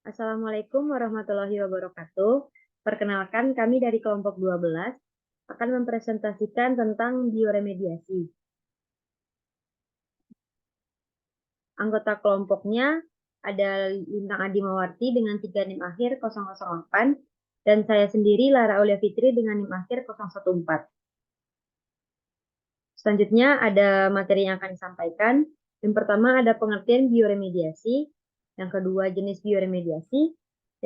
Assalamualaikum warahmatullahi wabarakatuh. Perkenalkan, kami dari kelompok 12 akan mempresentasikan tentang bioremediasi. Anggota kelompoknya ada Lintang Adi Mawarti dengan 3 NIM akhir 008 dan saya sendiri Lara Aulia Fitri dengan NIM akhir 014. Selanjutnya ada materi yang akan disampaikan. Yang pertama ada pengertian bioremediasi, yang kedua jenis bioremediasi,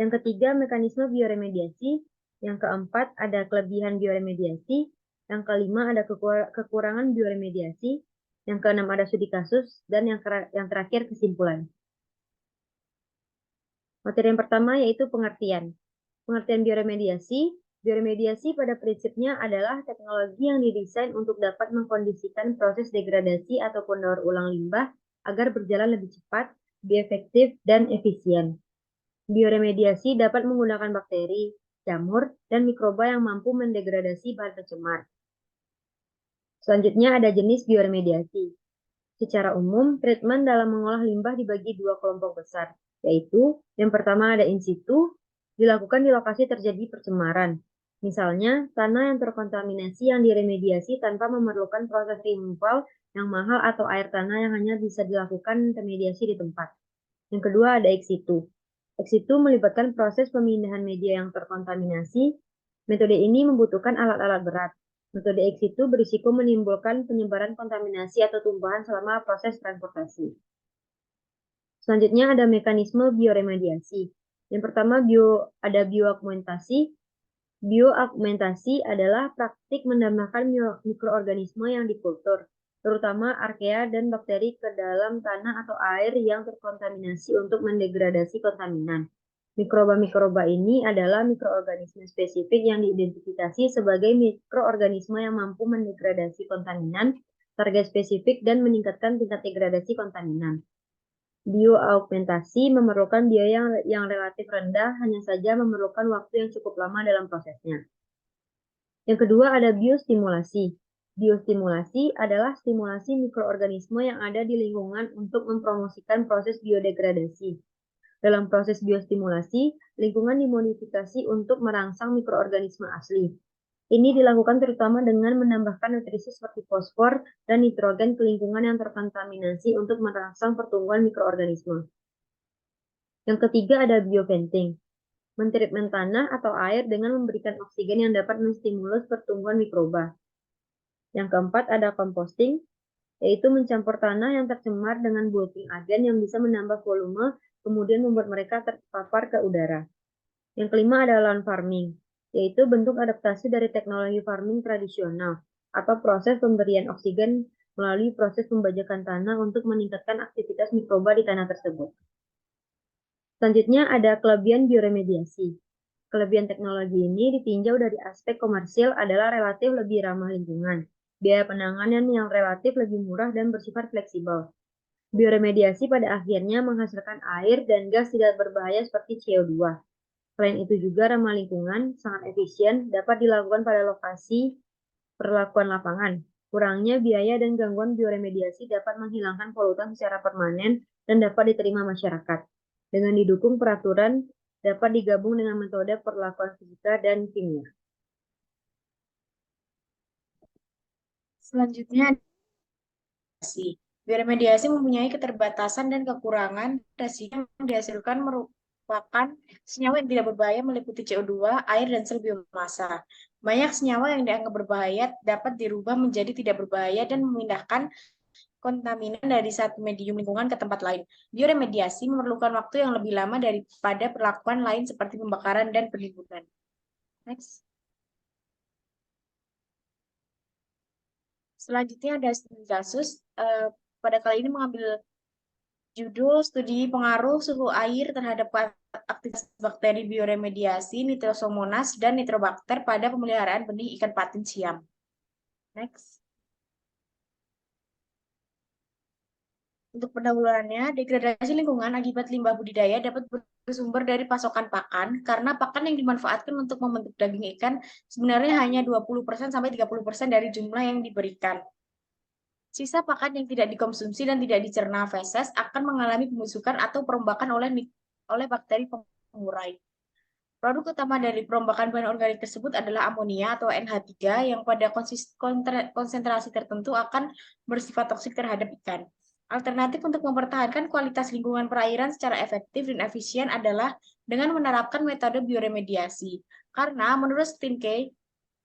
yang ketiga mekanisme bioremediasi, yang keempat ada kelebihan bioremediasi, yang kelima ada kekurangan bioremediasi, yang keenam ada studi kasus, dan yang terakhir kesimpulan. Materi yang pertama yaitu pengertian. Pengertian bioremediasi. Bioremediasi pada prinsipnya adalah teknologi yang didesain untuk dapat mengkondisikan proses degradasi ataupun daur ulang limbah agar berjalan lebih cepat, lebih efektif, dan efisien. Bioremediasi dapat menggunakan bakteri, jamur, dan mikroba yang mampu mendegradasi bahan pencemar. Selanjutnya ada jenis bioremediasi. Secara umum, treatment dalam mengolah limbah dibagi dua kelompok besar, yaitu yang pertama ada in situ, dilakukan di lokasi terjadi percemaran. Misalnya, tanah yang terkontaminasi yang diremediasi tanpa memerlukan proses removal yang mahal atau air tanah yang hanya bisa dilakukan remediasi di tempat. Yang kedua ada ex situ. Ex situ melibatkan proses pemindahan media yang terkontaminasi. Metode ini membutuhkan alat-alat berat. Metode ex situ berisiko menimbulkan penyebaran kontaminasi atau tumpahan selama proses transportasi. Selanjutnya ada mekanisme bioremediasi. Yang pertama ada bioaugmentasi. Bioaugmentasi adalah praktik menambahkan mikroorganisme yang dikultur, terutama archaea dan bakteri ke dalam tanah atau air yang terkontaminasi untuk mendegradasi kontaminan. Mikroba-mikroba ini adalah mikroorganisme spesifik yang diidentifikasi sebagai mikroorganisme yang mampu mendegradasi kontaminan, target spesifik, dan meningkatkan tingkat degradasi kontaminan. Bioaugmentasi memerlukan biaya yang relatif rendah, hanya saja memerlukan waktu yang cukup lama dalam prosesnya. Yang kedua ada biostimulasi. Biostimulasi adalah stimulasi mikroorganisme yang ada di lingkungan untuk mempromosikan proses biodegradasi. Dalam proses biostimulasi, lingkungan dimodifikasi untuk merangsang mikroorganisme asli. Ini dilakukan terutama dengan menambahkan nutrisi seperti fosfor dan nitrogen ke lingkungan yang terkontaminasi untuk merangsang pertumbuhan mikroorganisme. Yang ketiga ada bioventing. Mentreatment tanah atau air dengan memberikan oksigen yang dapat menstimulus pertumbuhan mikroba. Yang keempat ada composting, yaitu mencampur tanah yang tercemar dengan bulking agen yang bisa menambah volume, kemudian membuat mereka terpapar ke udara. Yang kelima ada lawn farming, yaitu bentuk adaptasi dari teknologi farming tradisional atau proses pemberian oksigen melalui proses pembajakan tanah untuk meningkatkan aktivitas mikroba di tanah tersebut. Selanjutnya ada kelebihan bioremediasi. Kelebihan teknologi ini ditinjau dari aspek komersil adalah relatif lebih ramah lingkungan, biaya penanganan yang relatif lebih murah dan bersifat fleksibel. Bioremediasi pada akhirnya menghasilkan air dan gas tidak berbahaya seperti CO2. Selain itu juga ramah lingkungan, sangat efisien, dapat dilakukan pada lokasi perlakuan lapangan. Kurangnya biaya dan gangguan bioremediasi dapat menghilangkan polutan secara permanen dan dapat diterima masyarakat. Dengan didukung peraturan, dapat digabung dengan metode perlakuan fisika dan kimia. Selanjutnya, bioremediasi mempunyai keterbatasan dan kekurangan. Resiko yang dihasilkan merupakan senyawa yang tidak berbahaya meliputi CO2, air, dan sel biomasa. Banyak senyawa yang dianggap berbahaya dapat dirubah menjadi tidak berbahaya dan memindahkan kontaminan dari satu medium lingkungan ke tempat lain. Bioremediasi memerlukan waktu yang lebih lama daripada perlakuan lain seperti pembakaran dan penimbunan. Next. Selanjutnya ada studi kasus. Pada kali ini mengambil judul studi pengaruh suhu air terhadap aktivitas bakteri bioremediasi Nitrosomonas dan Nitrobakter pada pemeliharaan benih ikan patin Siam. Next. Untuk pendahuluannya, degradasi lingkungan akibat limbah budidaya dapat bersumber dari pasokan pakan, karena pakan yang dimanfaatkan untuk membentuk daging ikan sebenarnya hanya 20% sampai 30% dari jumlah yang diberikan. Sisa pakan yang tidak dikonsumsi dan tidak dicerna feses akan mengalami pembusukan atau perombakan oleh oleh bakteri pengurai. Produk utama dari perombakan bahan organik tersebut adalah amonia atau NH3 yang pada konsentrasi tertentu akan bersifat toksik terhadap ikan. Alternatif untuk mempertahankan kualitas lingkungan perairan secara efektif dan efisien adalah dengan menerapkan metode bioremediasi. Karena menurut Stimke,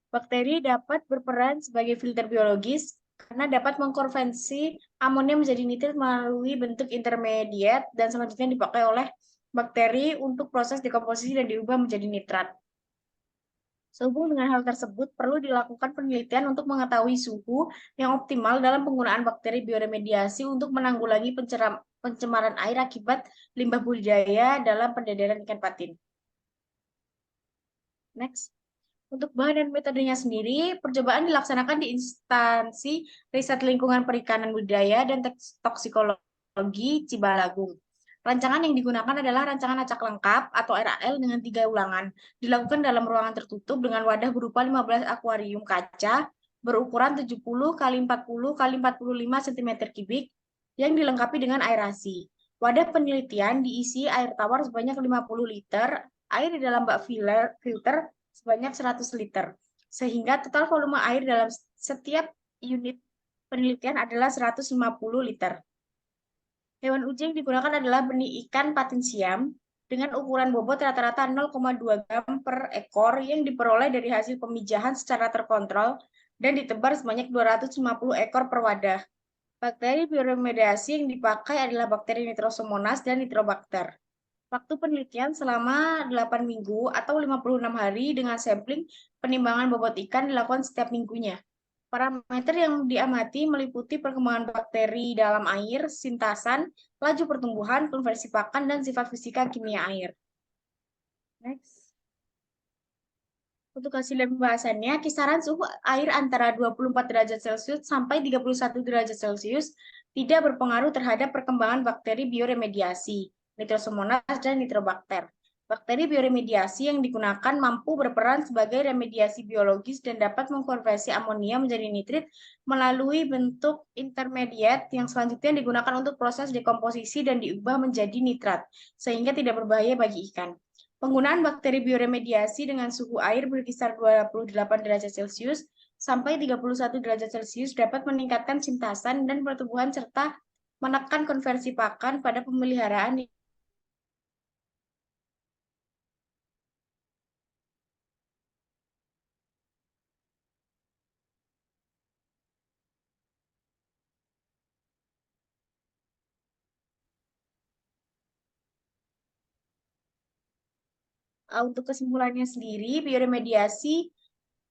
bakteri dapat berperan sebagai filter biologis karena dapat mengkonversi amonia menjadi nitrit melalui bentuk intermediate dan selanjutnya dipakai oleh bakteri untuk proses dekomposisi dan diubah menjadi nitrat. Sehubung dengan hal tersebut, perlu dilakukan penelitian untuk mengetahui suhu yang optimal dalam penggunaan bakteri bioremediasi untuk menanggulangi pencemaran air akibat limbah budidaya dalam pendederan ikan patin. Next. Untuk bahan dan metodenya sendiri, percobaan dilaksanakan di instansi riset lingkungan perikanan budidaya dan toksikologi Cibalagung. Rancangan yang digunakan adalah rancangan acak lengkap atau RAL dengan 3 ulangan. Dilakukan dalam ruangan tertutup dengan wadah berupa 15 akuarium kaca berukuran 70 x 40 x 45 cm3 yang dilengkapi dengan aerasi. Wadah penelitian diisi air tawar sebanyak 50 liter, air di dalam bak filter sebanyak 100 liter. Sehingga total volume air dalam setiap unit penelitian adalah 150 liter. Hewan uji yang digunakan adalah benih ikan patin siam dengan ukuran bobot rata-rata 0,2 gram per ekor yang diperoleh dari hasil pemijahan secara terkontrol dan ditebar sebanyak 250 ekor per wadah. Bakteri bioremediasi yang dipakai adalah bakteri Nitrosomonas dan Nitrobacter. Waktu penelitian selama 8 minggu atau 56 hari dengan sampling penimbangan bobot ikan dilakukan setiap minggunya. Parameter yang diamati meliputi perkembangan bakteri dalam air, sintasan, laju pertumbuhan, konversi pakan, dan sifat fisika kimia air. Next. Untuk hasil dan pembahasannya, kisaran suhu air antara 24 derajat Celcius sampai 31 derajat Celcius tidak berpengaruh terhadap perkembangan bakteri bioremediasi, Nitrosomonas dan Nitrobacter. Bakteri bioremediasi yang digunakan mampu berperan sebagai remediasi biologis dan dapat mengkonversi amonia menjadi nitrit melalui bentuk intermediate yang selanjutnya digunakan untuk proses dekomposisi dan diubah menjadi nitrat, sehingga tidak berbahaya bagi ikan. Penggunaan bakteri bioremediasi dengan suhu air berkisar 28 derajat Celcius sampai 31 derajat Celcius dapat meningkatkan sintasan dan pertumbuhan serta menekan konversi pakan pada pemeliharaan. Untuk kesimpulannya sendiri, bioremediasi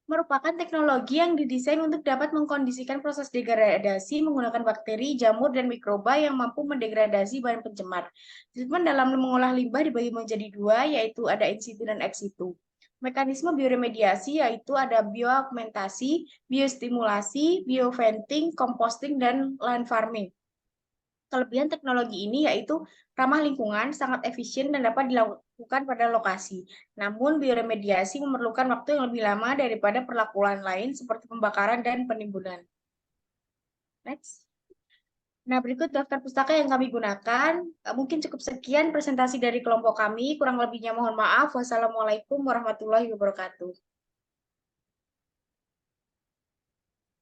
merupakan teknologi yang didesain untuk dapat mengkondisikan proses degradasi menggunakan bakteri, jamur, dan mikroba yang mampu mendegradasi bahan pencemar. Treatment dalam mengolah limbah dibagi menjadi dua, yaitu ada in situ dan ex situ. Mekanisme bioremediasi yaitu ada bioaugmentasi, biostimulasi, bioventing, composting, dan land farming. Kelebihan teknologi ini yaitu ramah lingkungan, sangat efisien, dan dapat dilakukan pada lokasi. Namun, bioremediasi memerlukan waktu yang lebih lama daripada perlakuan lain seperti pembakaran dan penimbunan. Next. Nah, berikut daftar pustaka yang kami gunakan. Mungkin cukup sekian presentasi dari kelompok kami. Kurang lebihnya mohon maaf. Wassalamualaikum warahmatullahi wabarakatuh.